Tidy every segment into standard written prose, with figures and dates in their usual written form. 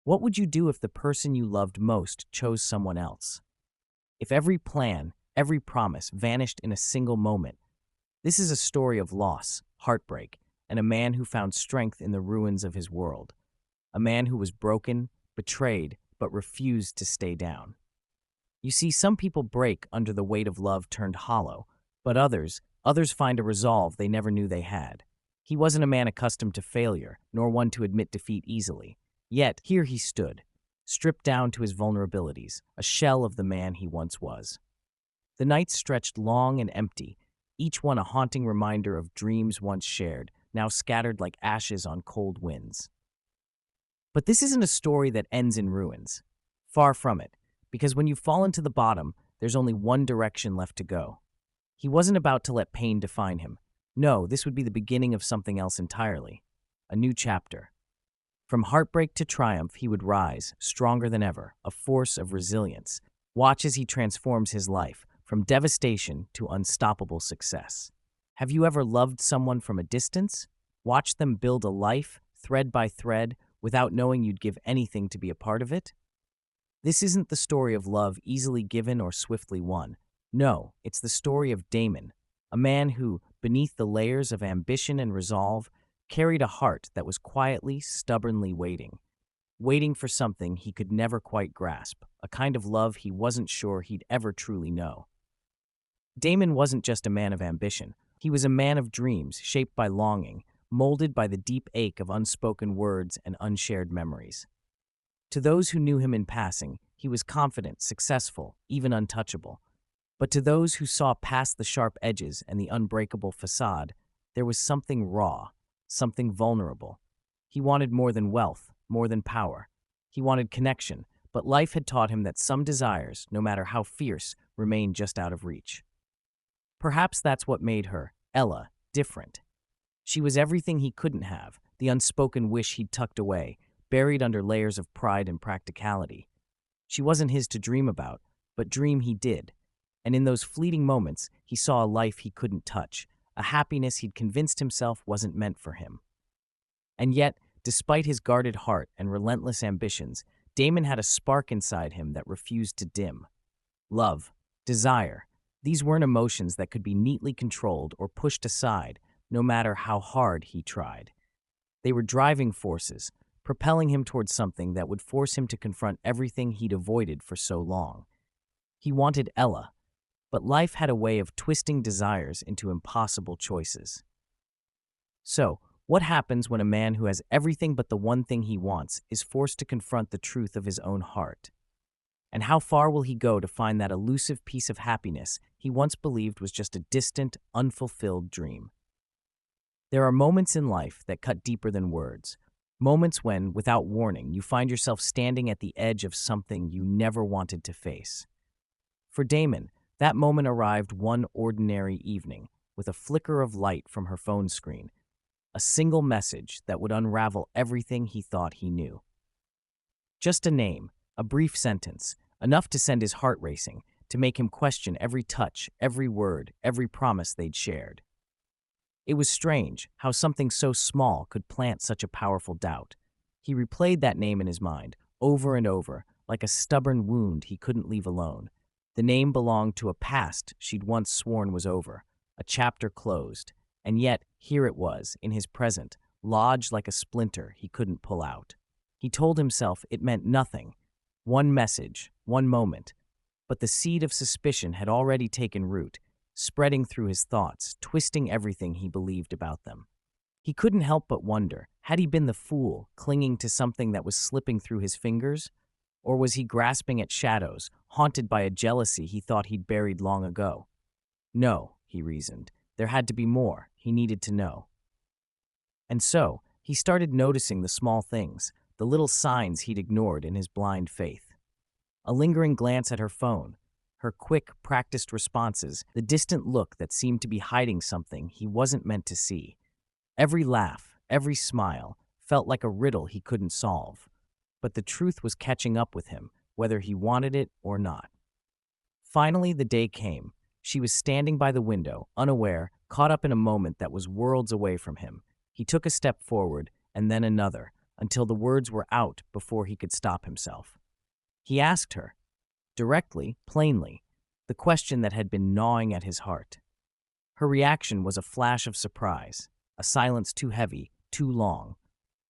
What would you do if the person you loved most chose someone else? If every plan, every promise vanished in a single moment? This is a story of loss, heartbreak, and a man who found strength in the ruins of his world. A man who was broken, betrayed, but refused to stay down. You see, some people break under the weight of love turned hollow, but others find a resolve they never knew they had. He wasn't a man accustomed to failure, nor one to admit defeat easily. Yet, here he stood, stripped down to his vulnerabilities, a shell of the man he once was. The nights stretched long and empty, each one a haunting reminder of dreams once shared, now scattered like ashes on cold winds. But this isn't a story that ends in ruins. Far from it, because when you've fallen to the bottom, there's only one direction left to go. He wasn't about to let pain define him. No, this would be the beginning of something else entirely. A new chapter. From heartbreak to triumph, he would rise, stronger than ever, a force of resilience. Watch as he transforms his life, from devastation to unstoppable success. Have you ever loved someone from a distance? Watch them build a life, thread by thread, without knowing you'd give anything to be a part of it? This isn't the story of love easily given or swiftly won. No, it's the story of Damon, a man who, beneath the layers of ambition and resolve, carried a heart that was quietly, stubbornly waiting for something he could never quite grasp, a kind of love he wasn't sure he'd ever truly know. Damon wasn't just a man of ambition. He was a man of dreams, shaped by longing, molded by the deep ache of unspoken words and unshared memories. To those who knew him in passing, he was confident, successful, even untouchable. But to those who saw past the sharp edges and the unbreakable facade, there was something raw, something vulnerable. He wanted more than wealth, more than power. He wanted connection, but life had taught him that some desires, no matter how fierce, remained just out of reach. Perhaps that's what made her, Ella, different. She was everything he couldn't have, the unspoken wish he'd tucked away, buried under layers of pride and practicality. She wasn't his to dream about, but dream he did. And in those fleeting moments, he saw a life he couldn't touch, a happiness he'd convinced himself wasn't meant for him. And yet, despite his guarded heart and relentless ambitions, Damon had a spark inside him that refused to dim. Love, desire, these weren't emotions that could be neatly controlled or pushed aside, no matter how hard he tried. They were driving forces, propelling him towards something that would force him to confront everything he'd avoided for so long. He wanted Ella, but life had a way of twisting desires into impossible choices. So, what happens when a man who has everything but the one thing he wants is forced to confront the truth of his own heart? And how far will he go to find that elusive piece of happiness he once believed was just a distant, unfulfilled dream? There are moments in life that cut deeper than words. Moments when, without warning, you find yourself standing at the edge of something you never wanted to face. For Damon, that moment arrived one ordinary evening, with a flicker of light from her phone screen, a single message that would unravel everything he thought he knew. Just a name, a brief sentence, enough to send his heart racing, to make him question every touch, every word, every promise they'd shared. It was strange how something so small could plant such a powerful doubt. He replayed that name in his mind, over and over, like a stubborn wound he couldn't leave alone. The name belonged to a past she'd once sworn was over, a chapter closed, and yet here it was, in his present, lodged like a splinter he couldn't pull out. He told himself it meant nothing, one message, one moment, but the seed of suspicion had already taken root, spreading through his thoughts, twisting everything he believed about them. He couldn't help but wonder, had he been the fool, clinging to something that was slipping through his fingers? Or was he grasping at shadows, haunted by a jealousy he thought he'd buried long ago? No, he reasoned. There had to be more. He needed to know. And so, he started noticing the small things, the little signs he'd ignored in his blind faith. A lingering glance at her phone, her quick, practiced responses, the distant look that seemed to be hiding something he wasn't meant to see. Every laugh, every smile, felt like a riddle he couldn't solve. But the truth was catching up with him, whether he wanted it or not. Finally, the day came. She was standing by the window, unaware, caught up in a moment that was worlds away from him. He took a step forward, and then another, until the words were out before he could stop himself. He asked her, directly, plainly, the question that had been gnawing at his heart. Her reaction was a flash of surprise, a silence too heavy, too long,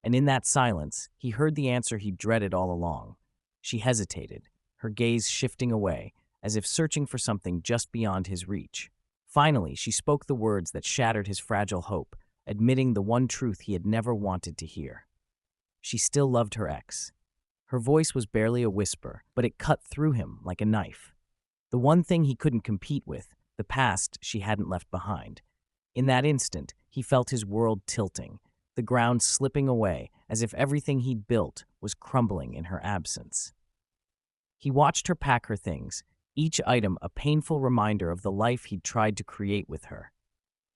and in that silence, he heard the answer he dreaded all along. She hesitated, her gaze shifting away, as if searching for something just beyond his reach. Finally, she spoke the words that shattered his fragile hope, admitting the one truth he had never wanted to hear. She still loved her ex. Her voice was barely a whisper, but it cut through him like a knife. The one thing he couldn't compete with, the past she hadn't left behind. In that instant, he felt his world tilting, the ground slipping away as if everything he'd built was crumbling in her absence. He watched her pack her things, each item a painful reminder of the life he'd tried to create with her.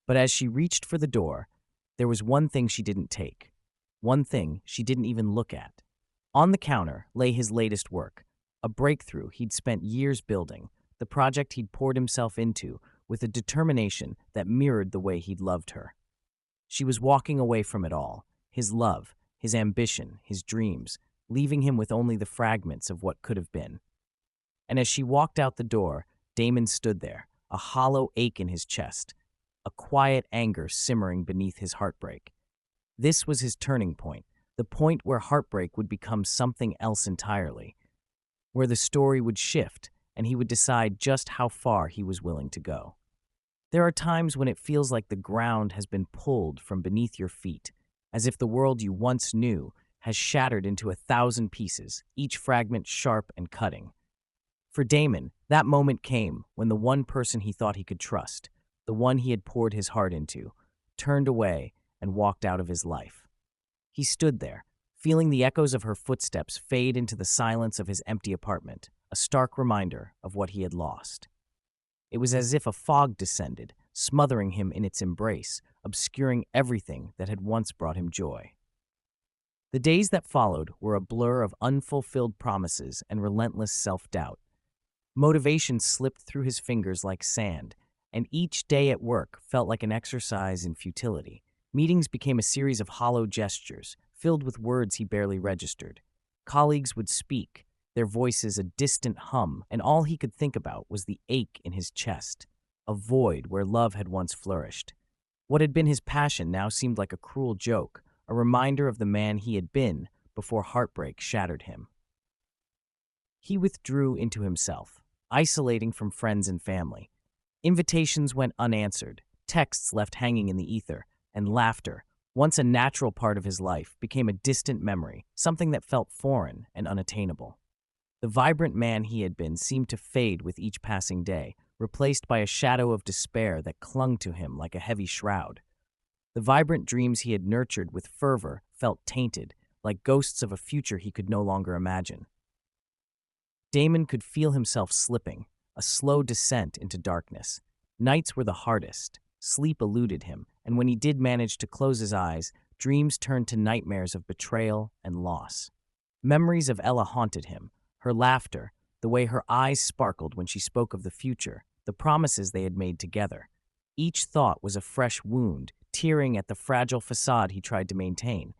But as she reached for the door, there was one thing she didn't take, one thing she didn't even look at. On the counter lay his latest work, a breakthrough he'd spent years building, the project he'd poured himself into with a determination that mirrored the way he'd loved her. She was walking away from it all, his love, his ambition, his dreams, leaving him with only the fragments of what could have been. And as she walked out the door, Damon stood there, a hollow ache in his chest, a quiet anger simmering beneath his heartbreak. This was his turning point, the point where heartbreak would become something else entirely, where the story would shift and he would decide just how far he was willing to go. There are times when it feels like the ground has been pulled from beneath your feet, as if the world you once knew has shattered into 1,000 pieces, each fragment sharp and cutting. For Damon, that moment came when the one person he thought he could trust, the one he had poured his heart into, turned away and walked out of his life. He stood there, feeling the echoes of her footsteps fade into the silence of his empty apartment, a stark reminder of what he had lost. It was as if a fog descended, smothering him in its embrace, obscuring everything that had once brought him joy. The days that followed were a blur of unfulfilled promises and relentless self-doubt. Motivation slipped through his fingers like sand, and each day at work felt like an exercise in futility. Meetings became a series of hollow gestures, filled with words he barely registered. Colleagues would speak, their voices a distant hum, and all he could think about was the ache in his chest, a void where love had once flourished. What had been his passion now seemed like a cruel joke, a reminder of the man he had been before heartbreak shattered him. He withdrew into himself, isolating from friends and family. Invitations went unanswered, texts left hanging in the ether, and laughter, once a natural part of his life, became a distant memory, something that felt foreign and unattainable. The vibrant man he had been seemed to fade with each passing day, replaced by a shadow of despair that clung to him like a heavy shroud. The vibrant dreams he had nurtured with fervor felt tainted, like ghosts of a future he could no longer imagine. Damon could feel himself slipping, a slow descent into darkness. Nights were the hardest, sleep eluded him, and when he did manage to close his eyes, dreams turned to nightmares of betrayal and loss. Memories of Ella haunted him, her laughter, the way her eyes sparkled when she spoke of the future, the promises they had made together. Each thought was a fresh wound, tearing at the fragile facade he tried to maintain.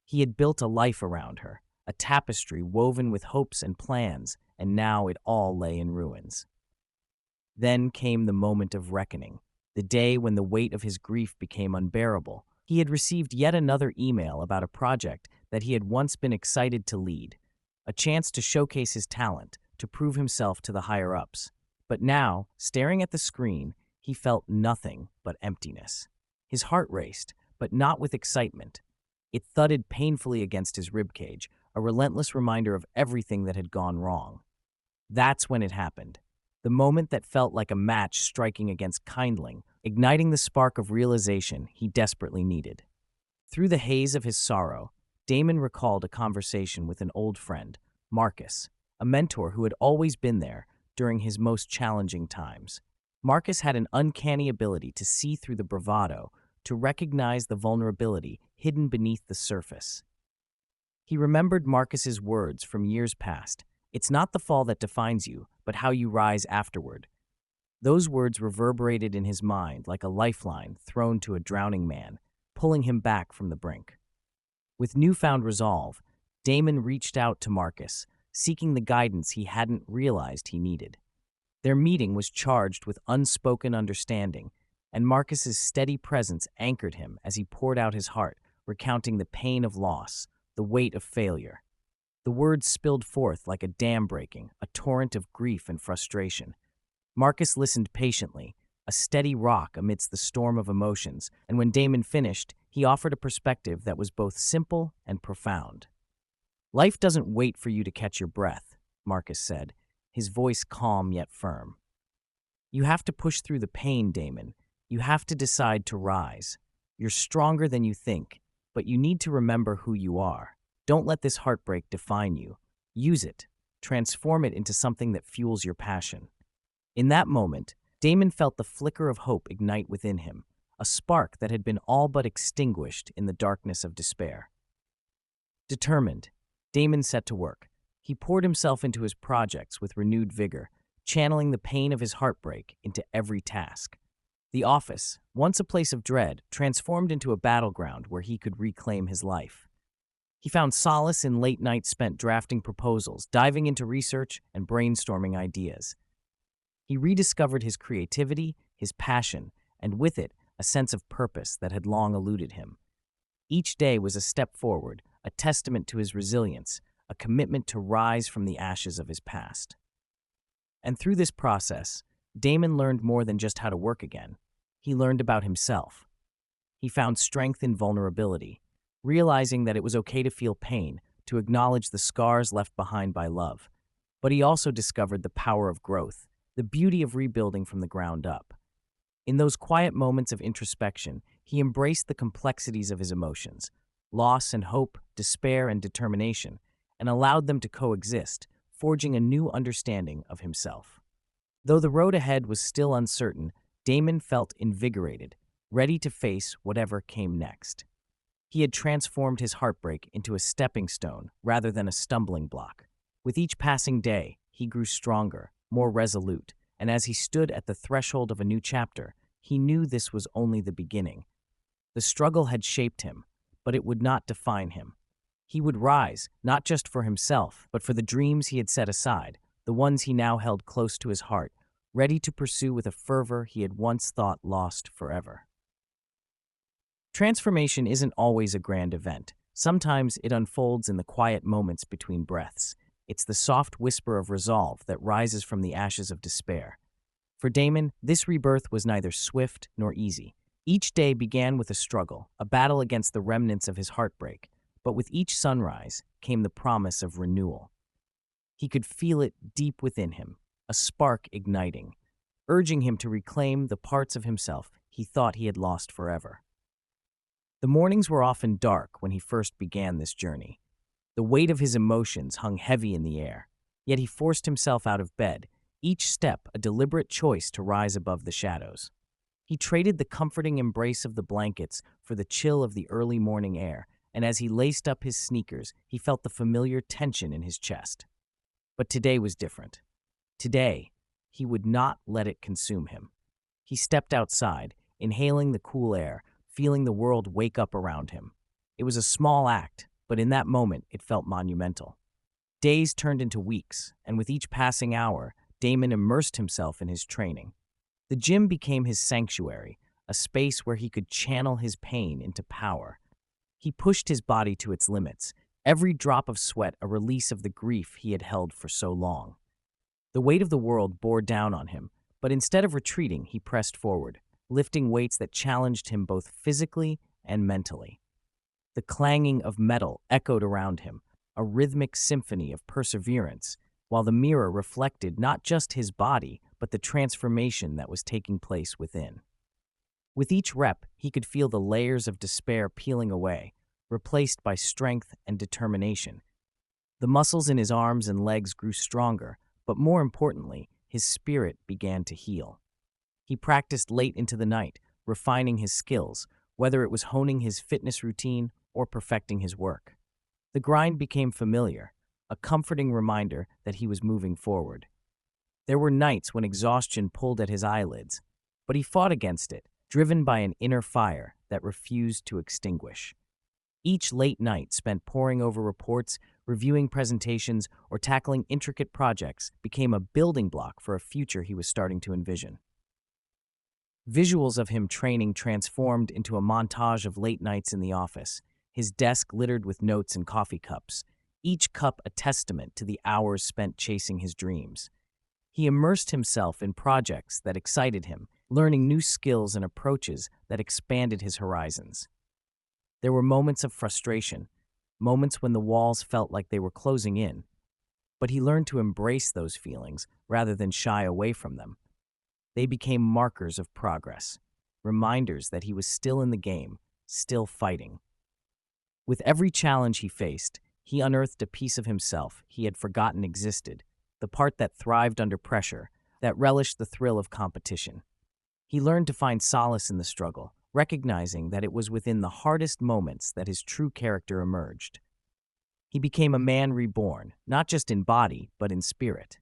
He had built a life around her, a tapestry woven with hopes and plans, and now it all lay in ruins. Then came the moment of reckoning, the day when the weight of his grief became unbearable. He had received yet another email about a project that he had once been excited to lead, a chance to showcase his talent, to prove himself to the higher-ups. But now, staring at the screen, he felt nothing but emptiness. His heart raced, but not with excitement. It thudded painfully against his ribcage, a relentless reminder of everything that had gone wrong. That's when it happened. The moment that felt like a match striking against kindling, igniting the spark of realization he desperately needed. Through the haze of his sorrow, Damon recalled a conversation with an old friend, Marcus, a mentor who had always been there during his most challenging times. Marcus had an uncanny ability to see through the bravado, to recognize the vulnerability hidden beneath the surface. He remembered Marcus's words from years past. It's not the fall that defines you, but how you rise afterward. Those words reverberated in his mind like a lifeline thrown to a drowning man, pulling him back from the brink. With newfound resolve, Damon reached out to Marcus, seeking the guidance he hadn't realized he needed. Their meeting was charged with unspoken understanding, and Marcus's steady presence anchored him as he poured out his heart, recounting the pain of loss, the weight of failure. The words spilled forth like a dam breaking, a torrent of grief and frustration. Marcus listened patiently, a steady rock amidst the storm of emotions, and when Damon finished, he offered a perspective that was both simple and profound. "Life doesn't wait for you to catch your breath," Marcus said, his voice calm yet firm. "You have to push through the pain, Damon. You have to decide to rise. You're stronger than you think, but you need to remember who you are. Don't let this heartbreak define you. Use it. Transform it into something that fuels your passion." In that moment, Damon felt the flicker of hope ignite within him, a spark that had been all but extinguished in the darkness of despair. Determined, Damon set to work. He poured himself into his projects with renewed vigor, channeling the pain of his heartbreak into every task. The office, once a place of dread, transformed into a battleground where he could reclaim his life. He found solace in late nights spent drafting proposals, diving into research, and brainstorming ideas. He rediscovered his creativity, his passion, and with it, a sense of purpose that had long eluded him. Each day was a step forward, a testament to his resilience, a commitment to rise from the ashes of his past. And through this process, Damon learned more than just how to work again. He learned about himself. He found strength in vulnerability, realizing that it was okay to feel pain, to acknowledge the scars left behind by love. But he also discovered the power of growth, the beauty of rebuilding from the ground up. In those quiet moments of introspection, he embraced the complexities of his emotions, loss and hope, despair and determination, and allowed them to coexist, forging a new understanding of himself. Though the road ahead was still uncertain, Damon felt invigorated, ready to face whatever came next. He had transformed his heartbreak into a stepping stone rather than a stumbling block. With each passing day, he grew stronger, more resolute, and as he stood at the threshold of a new chapter, he knew this was only the beginning. The struggle had shaped him, but it would not define him. He would rise, not just for himself, but for the dreams he had set aside, the ones he now held close to his heart, ready to pursue with a fervor he had once thought lost forever. Transformation isn't always a grand event. Sometimes it unfolds in the quiet moments between breaths. It's the soft whisper of resolve that rises from the ashes of despair. For Damon, this rebirth was neither swift nor easy. Each day began with a struggle, a battle against the remnants of his heartbreak, but with each sunrise came the promise of renewal. He could feel it deep within him, a spark igniting, urging him to reclaim the parts of himself he thought he had lost forever. The mornings were often dark when he first began this journey. The weight of his emotions hung heavy in the air, yet he forced himself out of bed, each step a deliberate choice to rise above the shadows. He traded the comforting embrace of the blankets for the chill of the early morning air, and as he laced up his sneakers, he felt the familiar tension in his chest. But today was different. Today, he would not let it consume him. He stepped outside, inhaling the cool air, feeling the world wake up around him. It was a small act, but in that moment, it felt monumental. Days turned into weeks, and with each passing hour, Damon immersed himself in his training. The gym became his sanctuary, a space where he could channel his pain into power. He pushed his body to its limits, every drop of sweat a release of the grief he had held for so long. The weight of the world bore down on him, but instead of retreating, he pressed forward, lifting weights that challenged him both physically and mentally. The clanging of metal echoed around him, a rhythmic symphony of perseverance, while the mirror reflected not just his body, but the transformation that was taking place within. With each rep, he could feel the layers of despair peeling away, replaced by strength and determination. The muscles in his arms and legs grew stronger, but more importantly, his spirit began to heal. He practiced late into the night, refining his skills, whether it was honing his fitness routine or perfecting his work. The grind became familiar, a comforting reminder that he was moving forward. There were nights when exhaustion pulled at his eyelids, but he fought against it, driven by an inner fire that refused to extinguish. Each late night spent poring over reports, reviewing presentations, or tackling intricate projects became a building block for a future he was starting to envision. Visuals of him training transformed into a montage of late nights in the office, his desk littered with notes and coffee cups, each cup a testament to the hours spent chasing his dreams. He immersed himself in projects that excited him, learning new skills and approaches that expanded his horizons. There were moments of frustration, moments when the walls felt like they were closing in, but he learned to embrace those feelings rather than shy away from them. They became markers of progress, reminders that he was still in the game, still fighting. With every challenge he faced, he unearthed a piece of himself he had forgotten existed, the part that thrived under pressure, that relished the thrill of competition. He learned to find solace in the struggle, recognizing that it was within the hardest moments that his true character emerged. He became a man reborn, not just in body, but in spirit.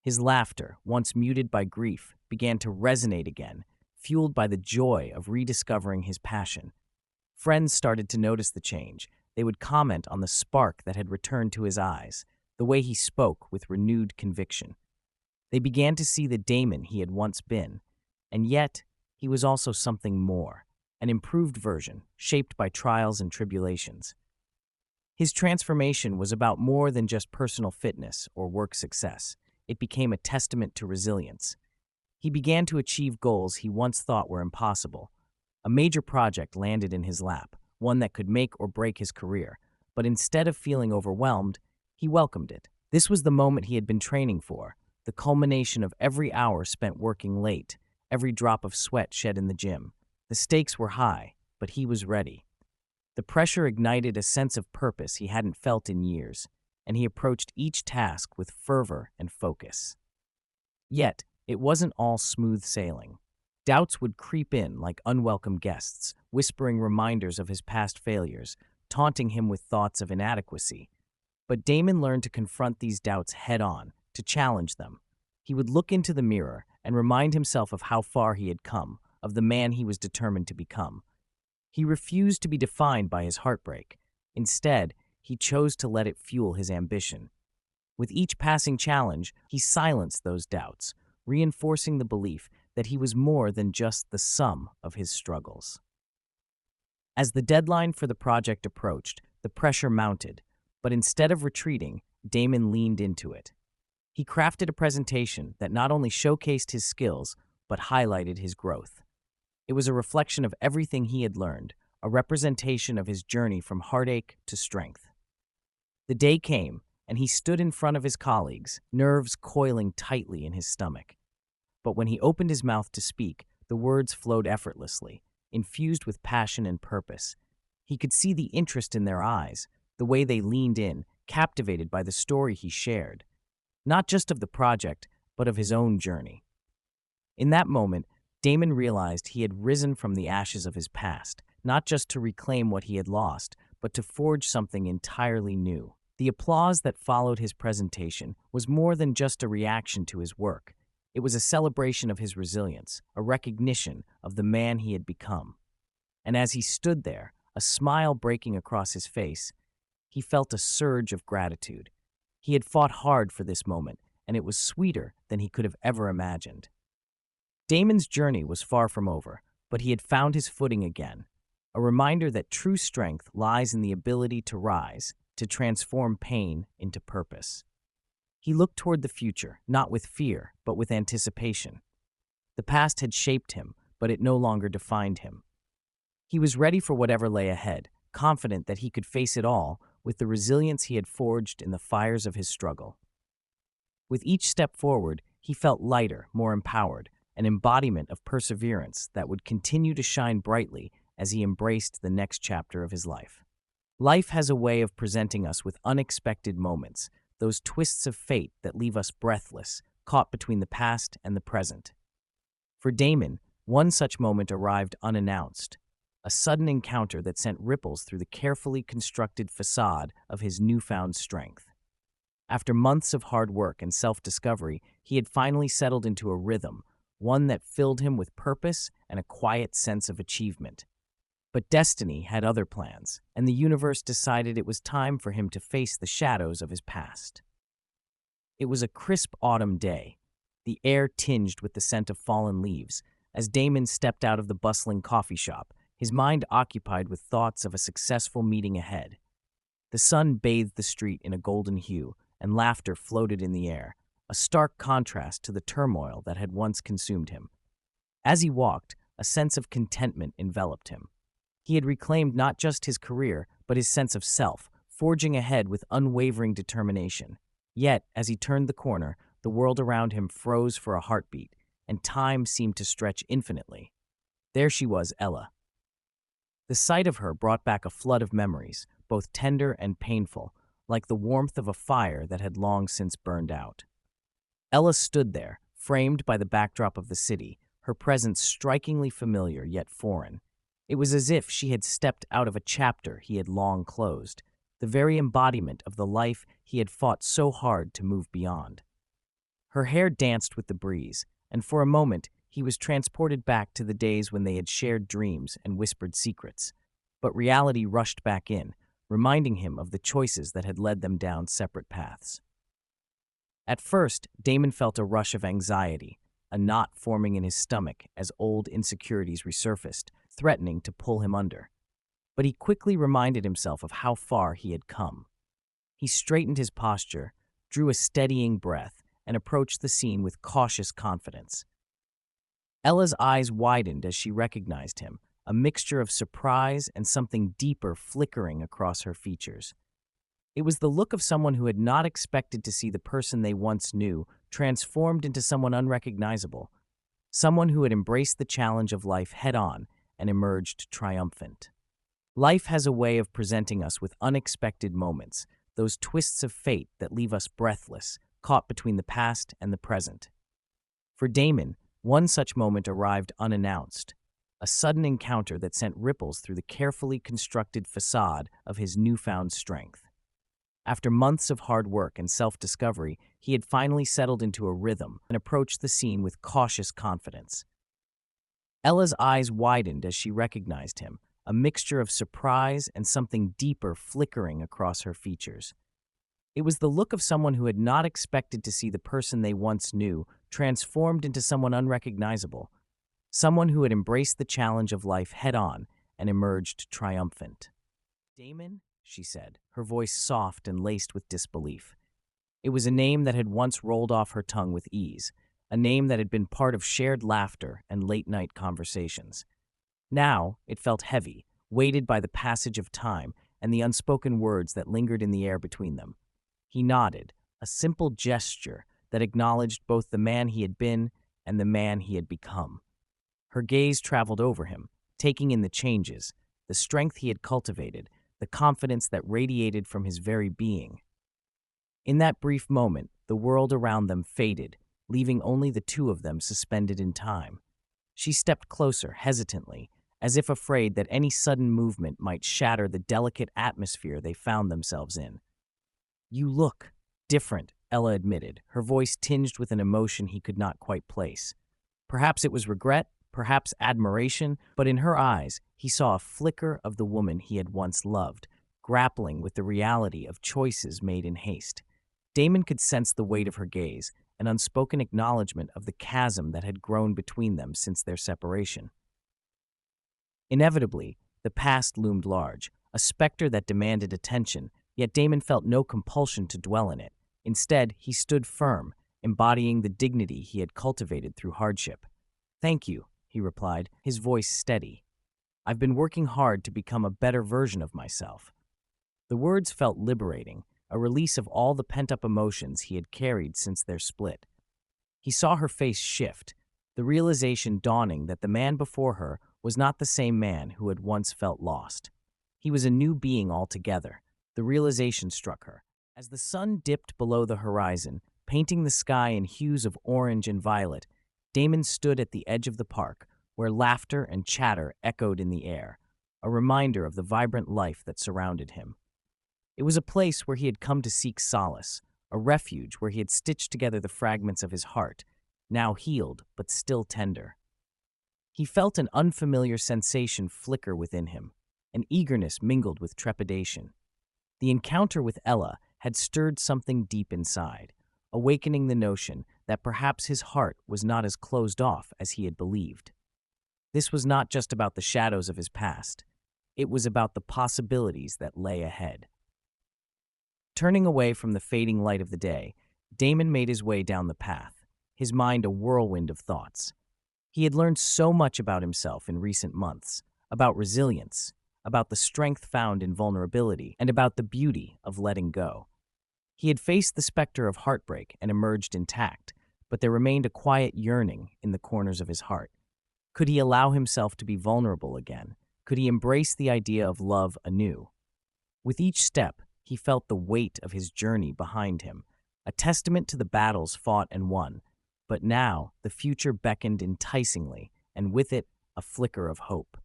His laughter, once muted by grief, began to resonate again, fueled by the joy of rediscovering his passion. Friends started to notice the change. They would comment on the spark that had returned to his eyes, the way he spoke with renewed conviction. They began to see the Damon he had once been, and yet he was also something more, an improved version, shaped by trials and tribulations. His transformation was about more than just personal fitness or work success. It became a testament to resilience. He began to achieve goals he once thought were impossible. A major project landed in his lap, one that could make or break his career, but instead of feeling overwhelmed, he welcomed it. This was the moment he had been training for, the culmination of every hour spent working late, every drop of sweat shed in the gym. The stakes were high, but he was ready. The pressure ignited a sense of purpose he hadn't felt in years, and he approached each task with fervor and focus. Yet, it wasn't all smooth sailing. Doubts would creep in like unwelcome guests, whispering reminders of his past failures, taunting him with thoughts of inadequacy. But Damon learned to confront these doubts head-on, to challenge them. He would look into the mirror and remind himself of how far he had come, of the man he was determined to become. He refused to be defined by his heartbreak. Instead, he chose to let it fuel his ambition. With each passing challenge, he silenced those doubts, reinforcing the belief that he was more than just the sum of his struggles. As the deadline for the project approached, the pressure mounted, but instead of retreating, Damon leaned into it. He crafted a presentation that not only showcased his skills, but highlighted his growth. It was a reflection of everything he had learned, a representation of his journey from heartache to strength. The day came, and he stood in front of his colleagues, nerves coiling tightly in his stomach. But when he opened his mouth to speak, the words flowed effortlessly, infused with passion and purpose. He could see the interest in their eyes, the way they leaned in, captivated by the story he shared, not just of the project, but of his own journey. In that moment, Damon realized he had risen from the ashes of his past, not just to reclaim what he had lost, but to forge something entirely new. The applause that followed his presentation was more than just a reaction to his work. It was a celebration of his resilience, a recognition of the man he had become. And as he stood there, a smile breaking across his face, he felt a surge of gratitude. He had fought hard for this moment, and it was sweeter than he could have ever imagined. Damon's journey was far from over, but he had found his footing again, a reminder that true strength lies in the ability to rise, to transform pain into purpose. He looked toward the future, not with fear, but with anticipation. The past had shaped him, but it no longer defined him. He was ready for whatever lay ahead, confident that he could face it all with the resilience he had forged in the fires of his struggle. With each step forward, he felt lighter, more empowered, an embodiment of perseverance that would continue to shine brightly as he embraced the next chapter of his life. Life has a way of presenting us with unexpected moments, those twists of fate that leave us breathless, caught between the past and the present. For Damon, one such moment arrived unannounced, a sudden encounter that sent ripples through the carefully constructed facade of his newfound strength. After months of hard work and self-discovery, he had finally settled into a rhythm, one that filled him with purpose and a quiet sense of achievement. But destiny had other plans, and the universe decided it was time for him to face the shadows of his past. It was a crisp autumn day, the air tinged with the scent of fallen leaves, as Damon stepped out of the bustling coffee shop, his mind occupied with thoughts of a successful meeting ahead. The sun bathed the street in a golden hue, and laughter floated in the air, a stark contrast to the turmoil that had once consumed him. As he walked, a sense of contentment enveloped him. He had reclaimed not just his career, but his sense of self, forging ahead with unwavering determination. Yet, as he turned the corner, the world around him froze for a heartbeat, and time seemed to stretch infinitely. There she was, Ella. The sight of her brought back a flood of memories, both tender and painful, like the warmth of a fire that had long since burned out. Ella stood there, framed by the backdrop of the city, her presence strikingly familiar yet foreign. It was as if she had stepped out of a chapter he had long closed, the very embodiment of the life he had fought so hard to move beyond. Her hair danced with the breeze, and for a moment he was transported back to the days when they had shared dreams and whispered secrets. But reality rushed back in, reminding him of the choices that had led them down separate paths. At first, Damon felt a rush of anxiety, a knot forming in his stomach as old insecurities resurfaced, threatening to pull him under. But he quickly reminded himself of how far he had come. He straightened his posture, drew a steadying breath, and approached the scene with cautious confidence. Ella's eyes widened as she recognized him, a mixture of surprise and something deeper flickering across her features. It was the look of someone who had not expected to see the person they once knew transformed into someone unrecognizable, someone who had embraced the challenge of life head-on and emerged triumphant. Life has a way of presenting us with unexpected moments, those twists of fate that leave us breathless, caught between the past and the present. For Damon, one such moment arrived unannounced, a sudden encounter that sent ripples through the carefully constructed facade of his newfound strength. After months of hard work and self-discovery, he had finally settled into a rhythm and approached the scene with cautious confidence. Ella's eyes widened as she recognized him, a mixture of surprise and something deeper flickering across her features. It was the look of someone who had not expected to see the person they once knew transformed into someone unrecognizable, someone who had embraced the challenge of life head-on and emerged triumphant. "Damon?" she said, her voice soft and laced with disbelief. It was a name that had once rolled off her tongue with ease, a name that had been part of shared laughter and late-night conversations. Now it felt heavy, weighted by the passage of time and the unspoken words that lingered in the air between them. He nodded, a simple gesture that acknowledged both the man he had been and the man he had become. Her gaze traveled over him, taking in the changes, the strength he had cultivated, the confidence that radiated from his very being. In that brief moment, the world around them faded, leaving only the two of them suspended in time. She stepped closer, hesitantly, as if afraid that any sudden movement might shatter the delicate atmosphere they found themselves in. "You look different," Ella admitted, her voice tinged with an emotion he could not quite place. Perhaps it was regret, perhaps admiration, but in her eyes, he saw a flicker of the woman he had once loved, grappling with the reality of choices made in haste. Damon could sense the weight of her gaze, an unspoken acknowledgement of the chasm that had grown between them since their separation. Inevitably, the past loomed large, a specter that demanded attention, yet Damon felt no compulsion to dwell in it. Instead, he stood firm, embodying the dignity he had cultivated through hardship. "Thank you," he replied, his voice steady. "I've been working hard to become a better version of myself." The words felt liberating, a release of all the pent-up emotions he had carried since their split. He saw her face shift, the realization dawning that the man before her was not the same man who had once felt lost. He was a new being altogether. The realization struck her. As the sun dipped below the horizon, painting the sky in hues of orange and violet, Damon stood at the edge of the park, where laughter and chatter echoed in the air, a reminder of the vibrant life that surrounded him. It was a place where he had come to seek solace, a refuge where he had stitched together the fragments of his heart, now healed but still tender. He felt an unfamiliar sensation flicker within him, an eagerness mingled with trepidation. The encounter with Ella had stirred something deep inside, awakening the notion that perhaps his heart was not as closed off as he had believed. This was not just about the shadows of his past. It was about the possibilities that lay ahead. Turning away from the fading light of the day, Damon made his way down the path, his mind a whirlwind of thoughts. He had learned so much about himself in recent months, about resilience, about the strength found in vulnerability, and about the beauty of letting go. He had faced the specter of heartbreak and emerged intact, but there remained a quiet yearning in the corners of his heart. Could he allow himself to be vulnerable again? Could he embrace the idea of love anew? With each step, he felt the weight of his journey behind him, a testament to the battles fought and won. But now, the future beckoned enticingly, and with it, a flicker of hope.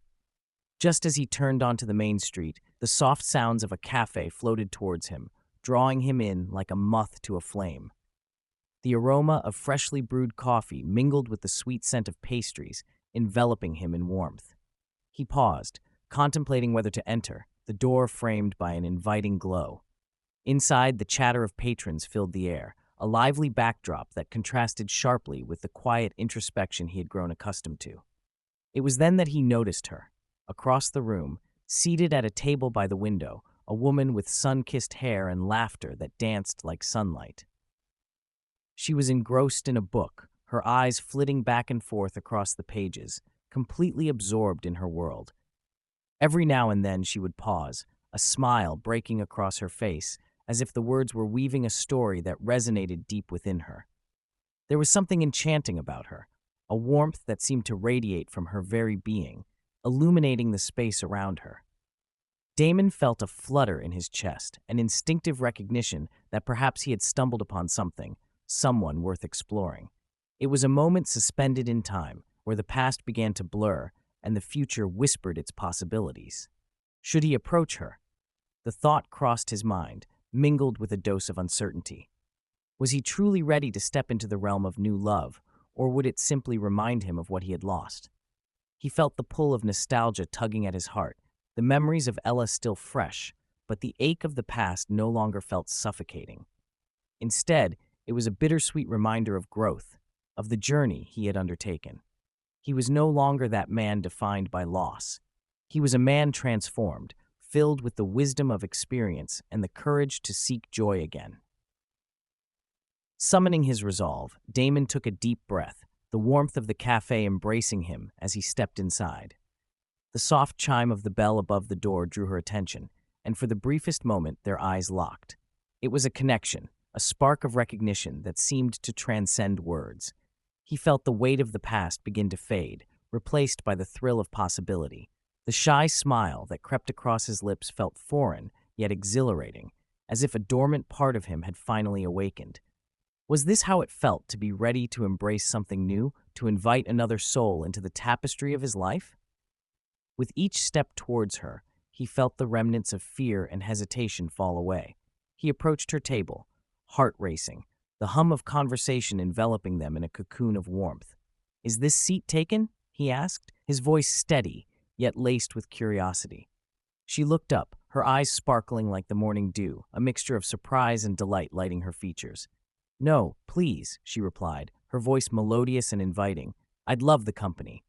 Just as he turned onto the main street, the soft sounds of a cafe floated towards him, drawing him in like a moth to a flame. The aroma of freshly brewed coffee mingled with the sweet scent of pastries, enveloping him in warmth. He paused, contemplating whether to enter, the door framed by an inviting glow. Inside, the chatter of patrons filled the air, a lively backdrop that contrasted sharply with the quiet introspection he had grown accustomed to. It was then that he noticed her. Across the room, seated at a table by the window, a woman with sun-kissed hair and laughter that danced like sunlight. She was engrossed in a book, her eyes flitting back and forth across the pages, completely absorbed in her world. Every now and then she would pause, a smile breaking across her face, as if the words were weaving a story that resonated deep within her. There was something enchanting about her, a warmth that seemed to radiate from her very being, illuminating the space around her. Damon felt a flutter in his chest, an instinctive recognition that perhaps he had stumbled upon someone worth exploring. It was a moment suspended in time, where the past began to blur and the future whispered its possibilities. Should he approach her? The thought crossed his mind, mingled with a dose of uncertainty. Was he truly ready to step into the realm of new love, or would it simply remind him of what he had lost? He felt the pull of nostalgia tugging at his heart, the memories of Ella still fresh, but the ache of the past no longer felt suffocating. Instead, it was a bittersweet reminder of growth, of the journey he had undertaken. He was no longer that man defined by loss. He was a man transformed, filled with the wisdom of experience and the courage to seek joy again. Summoning his resolve, Damon took a deep breath, the warmth of the cafe embracing him as he stepped inside. The soft chime of the bell above the door drew her attention, and for the briefest moment their eyes locked. It was a connection, a spark of recognition that seemed to transcend words. He felt the weight of the past begin to fade, replaced by the thrill of possibility. The shy smile that crept across his lips felt foreign, yet exhilarating, as if a dormant part of him had finally awakened. Was this how it felt to be ready to embrace something new, to invite another soul into the tapestry of his life? With each step towards her, he felt the remnants of fear and hesitation fall away. He approached her table, heart racing, the hum of conversation enveloping them in a cocoon of warmth. "Is this seat taken?" he asked, his voice steady, yet laced with curiosity. She looked up, her eyes sparkling like the morning dew, a mixture of surprise and delight lighting her features. "No, please," she replied, her voice melodious and inviting. "I'd love the company."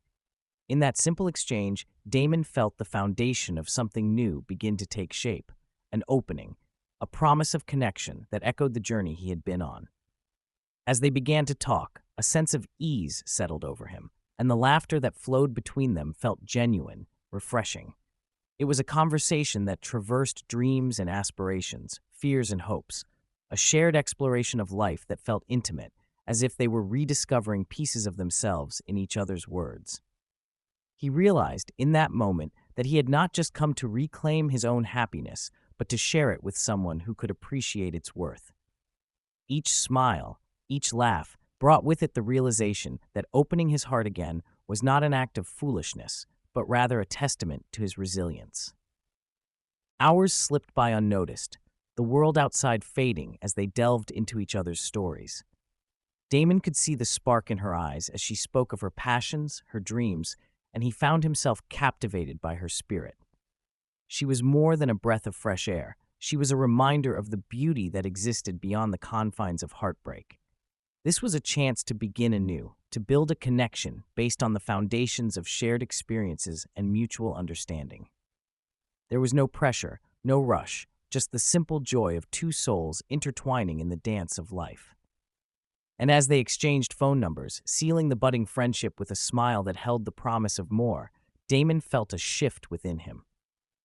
In that simple exchange, Damon felt the foundation of something new begin to take shape, an opening, a promise of connection that echoed the journey he had been on. As they began to talk, a sense of ease settled over him, and the laughter that flowed between them felt genuine, refreshing. It was a conversation that traversed dreams and aspirations, fears and hopes, a shared exploration of life that felt intimate, as if they were rediscovering pieces of themselves in each other's words. He realized in that moment that he had not just come to reclaim his own happiness, but to share it with someone who could appreciate its worth. Each smile, each laugh, brought with it the realization that opening his heart again was not an act of foolishness, but rather a testament to his resilience. Hours slipped by unnoticed, the world outside fading as they delved into each other's stories. Damon could see the spark in her eyes as she spoke of her passions, her dreams, and he found himself captivated by her spirit. She was more than a breath of fresh air. She was a reminder of the beauty that existed beyond the confines of heartbreak. This was a chance to begin anew, to build a connection based on the foundations of shared experiences and mutual understanding. There was no pressure, no rush, just the simple joy of two souls intertwining in the dance of life. And as they exchanged phone numbers, sealing the budding friendship with a smile that held the promise of more, Damon felt a shift within him,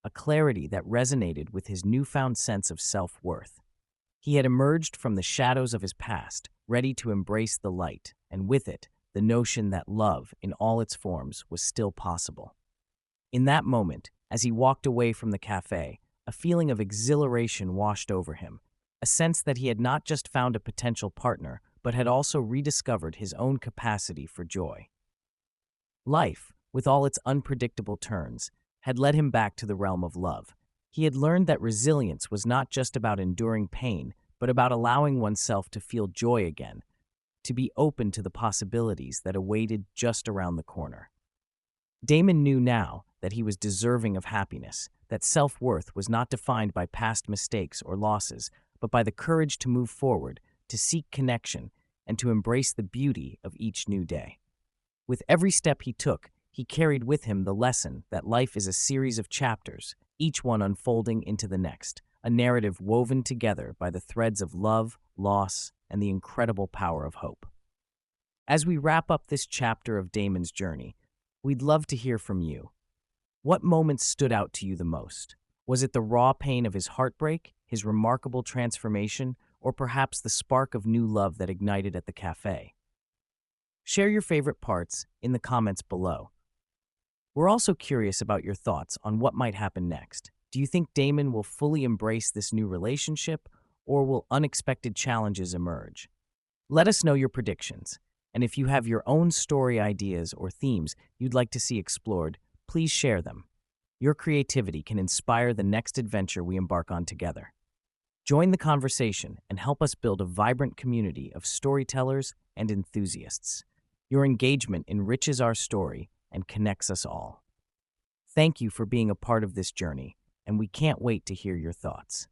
a clarity that resonated with his newfound sense of self-worth. He had emerged from the shadows of his past, ready to embrace the light, and with it, the notion that love, in all its forms, was still possible. In that moment, as he walked away from the cafe, a feeling of exhilaration washed over him, a sense that he had not just found a potential partner, but had also rediscovered his own capacity for joy. Life, with all its unpredictable turns, had led him back to the realm of love. He had learned that resilience was not just about enduring pain, but about allowing oneself to feel joy again, to be open to the possibilities that awaited just around the corner. Damon knew now that he was deserving of happiness, that self-worth was not defined by past mistakes or losses, but by the courage to move forward, to seek connection, and to embrace the beauty of each new day. With every step he took, he carried with him the lesson that life is a series of chapters, each one unfolding into the next, a narrative woven together by the threads of love, loss, and the incredible power of hope. As we wrap up this chapter of Damon's journey, we'd love to hear from you. What moments stood out to you the most? Was it the raw pain of his heartbreak, his remarkable transformation, or perhaps the spark of new love that ignited at the cafe? Share your favorite parts in the comments below. We're also curious about your thoughts on what might happen next. Do you think Damon will fully embrace this new relationship, or will unexpected challenges emerge? Let us know your predictions, and if you have your own story ideas or themes you'd like to see explored, please share them. Your creativity can inspire the next adventure we embark on together. Join the conversation and help us build a vibrant community of storytellers and enthusiasts. Your engagement enriches our story and connects us all. Thank you for being a part of this journey, and we can't wait to hear your thoughts.